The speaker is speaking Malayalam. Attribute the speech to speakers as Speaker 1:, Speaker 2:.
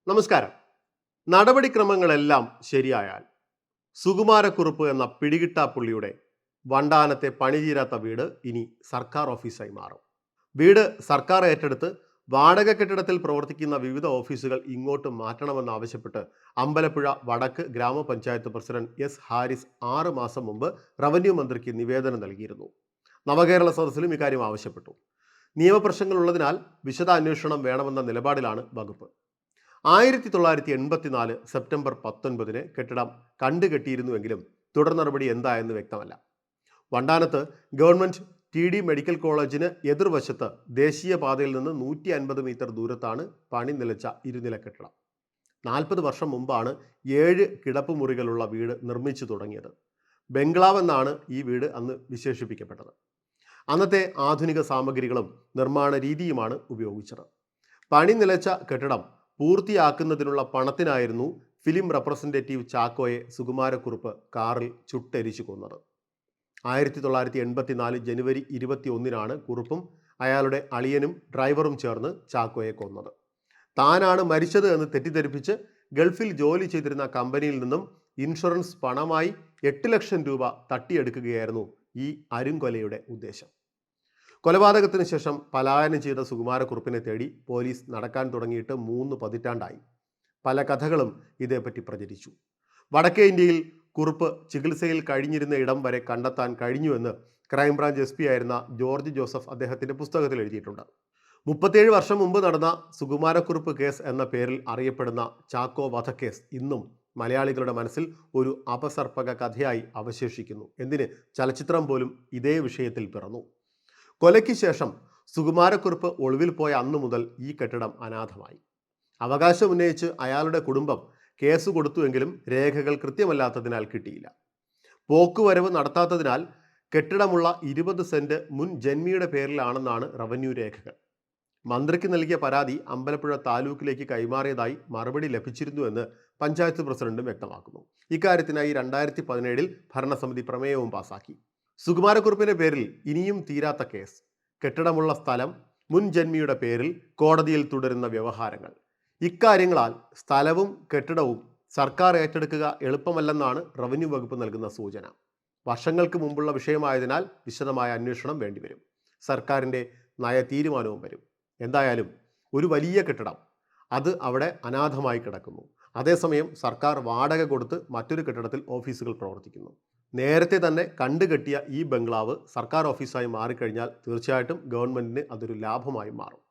Speaker 1: നമസ്കാരം. നടപടിക്രമങ്ങളെല്ലാം ശരിയായാൽ സുകുമാരക്കുറുപ്പ് എന്ന പിടികിട്ടാപ്പുള്ളിയുടെ വണ്ടാനത്തെ പണിതീരാത്ത വീട് ഇനി സർക്കാർ ഓഫീസായി മാറും. വീട് സർക്കാർ ഏറ്റെടുത്ത് വാടക കെട്ടിടത്തിൽ പ്രവർത്തിക്കുന്ന വിവിധ ഓഫീസുകൾ ഇങ്ങോട്ട് മാറ്റണമെന്നാവശ്യപ്പെട്ട് അമ്പലപ്പുഴ വടക്ക് ഗ്രാമപഞ്ചായത്ത് പ്രസിഡന്റ് എസ് ഹാരിസ് 6 മാസം മുമ്പ് റവന്യൂ മന്ത്രിക്ക് നിവേദനം നൽകിയിരുന്നു. നവകേരള സദസ്സിലും ഇക്കാര്യം ആവശ്യപ്പെട്ടു. നിയമപ്രശ്നങ്ങളുള്ളതിനാൽ വിശദാന്വേഷണം വേണമെന്ന നിലപാടിലാണ് വകുപ്പ്. 1984 സെപ്റ്റംബർ 19 കെട്ടിടം കണ്ടുകെട്ടിയിരുന്നുവെങ്കിലും തുടർ നടപടി എന്തായെന്ന് വ്യക്തമല്ല. വണ്ടാനത്ത് ഗവൺമെന്റ് TD മെഡിക്കൽ കോളേജിന് എതിർവശത്ത് ദേശീയപാതയിൽ നിന്ന് 150 മീറ്റർ ദൂരത്താണ് പണി നിലച്ച ഇരുനില കെട്ടിടം. 40 വർഷം മുമ്പാണ് 7 കിടപ്പുമുറികളുള്ള വീട് നിർമ്മിച്ചു തുടങ്ങിയത്. ബംഗ്ലാവ് എന്നാണ് ഈ വീട് അന്ന് വിശേഷിപ്പിക്കപ്പെട്ടത്. അന്നത്തെ ആധുനിക സാമഗ്രികളും നിർമ്മാണ രീതിയുമാണ് ഉപയോഗിച്ചത്. പണി നിലച്ച കെട്ടിടം പൂർത്തിയാക്കുന്നതിനുള്ള പണത്തിനായിരുന്നു ഫിലിം റെപ്രസെൻറ്റേറ്റീവ് ചാക്കോയെ സുകുമാരക്കുറുപ്പ് കാറിൽ ചുട്ടെരിച്ചു കൊന്നത്. 1984 ജനുവരി 21 കുറുപ്പും അയാളുടെ അളിയനും ഡ്രൈവറും ചേർന്ന് ചാക്കോയെ കൊന്നത്. താനാണ് മരിച്ചത് എന്ന് തെറ്റിദ്ധരിപ്പിച്ച് ഗൾഫിൽ ജോലി ചെയ്തിരുന്ന കമ്പനിയിൽ നിന്നും ഇൻഷുറൻസ് പണമായി 8 ലക്ഷം രൂപ തട്ടിയെടുക്കുകയായിരുന്നു ഈ അരുംകൊലയുടെ ഉദ്ദേശം. കൊലപാതകത്തിന് ശേഷം പലായനം ചെയ്ത സുകുമാരക്കുറുപ്പിനെ തേടി പോലീസ് നടക്കാൻ തുടങ്ങിയിട്ട് 3 പതിറ്റാണ്ടായി. പല കഥകളും ഇതേപ്പറ്റി പ്രചരിച്ചു. വടക്കേ ഇന്ത്യയിൽ കുറുപ്പ് ചികിത്സയിൽ കഴിഞ്ഞിരുന്ന ഇടം വരെ കണ്ടെത്താൻ കഴിഞ്ഞുവെന്ന് ക്രൈംബ്രാഞ്ച് SP ആയിരുന്ന ജോർജ് ജോസഫ് അദ്ദേഹത്തിൻ്റെ പുസ്തകത്തിൽ എഴുതിയിട്ടുണ്ട്. 37 വർഷം മുമ്പ് നടന്ന സുകുമാരക്കുറുപ്പ് കേസ് എന്ന പേരിൽ അറിയപ്പെടുന്ന ചാക്കോ വധക്കേസ് ഇന്നും മലയാളികളുടെ മനസ്സിൽ ഒരു അപസർപ്പക കഥയായി അവശേഷിക്കുന്നു. എന്തിന്, ചലച്ചിത്രം പോലും ഇതേ വിഷയത്തിൽ പിറന്നു. കൊലയ്ക്ക് ശേഷം സുകുമാരക്കുറുപ്പ് ഒളിവിൽ പോയ അന്നു മുതൽ ഈ കെട്ടിടം അനാഥമായി. അവകാശം ഉന്നയിച്ച് അയാളുടെ കുടുംബം കേസ് കൊടുത്തുവെങ്കിലും രേഖകൾ കൃത്യമല്ലാത്തതിനാൽ കിട്ടിയില്ല. പോക്കുവരവ് നടത്താത്തതിനാൽ കെട്ടിടമുള്ള 20 സെന്റ് മുൻ ജന്മിയുടെ പേരിലാണെന്നാണ് റവന്യൂ രേഖകൾ. മന്ത്രിക്ക് നൽകിയ പരാതി അമ്പലപ്പുഴ താലൂക്കിലേക്ക് കൈമാറിയതായി മറുപടി ലഭിച്ചിരുന്നുവെന്ന് പഞ്ചായത്ത് പ്രസിഡന്റും വ്യക്തമാക്കുന്നു. ഇക്കാര്യത്തിനായി 2017 ഭരണസമിതി പ്രമേയവും പാസാക്കി. സുകുമാരക്കുറുപ്പിന്റെ പേരിൽ ഇനിയും തീരാത്ത കേസ്, കെട്ടിടമുള്ള സ്ഥലം, മുൻ ജന്മിയുടെ പേരിൽ കോടതിയിൽ തുടരുന്ന വ്യവഹാരങ്ങൾ. ഇക്കാര്യങ്ങളാൽ സ്ഥലവും കെട്ടിടവും സർക്കാർ ഏറ്റെടുക്കുക എളുപ്പമല്ലെന്നാണ് റവന്യൂ വകുപ്പ് നൽകുന്ന സൂചന. വർഷങ്ങൾക്ക് മുമ്പുള്ള വിഷയമായതിനാൽ വിശദമായ അന്വേഷണം വേണ്ടിവരും. സർക്കാരിൻ്റെ നയ തീരുമാനവും വരും. എന്തായാലും ഒരു വലിയ കെട്ടിടം, അത് അവിടെ അനാഥമായി കിടക്കുന്നു. അതേസമയം സർക്കാർ വാടക കൊടുത്ത് മറ്റൊരു കെട്ടിടത്തിൽ ഓഫീസുകൾ പ്രവർത്തിക്കുന്നു. നേരത്തെ തന്നെ കണ്ടുകെട്ടിയ ഈ ബംഗ്ലാവ് സർക്കാർ ഓഫീസായി മാറിക്കഴിഞ്ഞാൽ തീർച്ചയായിട്ടും ഗവൺമെൻറ്റിന് അതൊരു ലാഭമായി മാറും.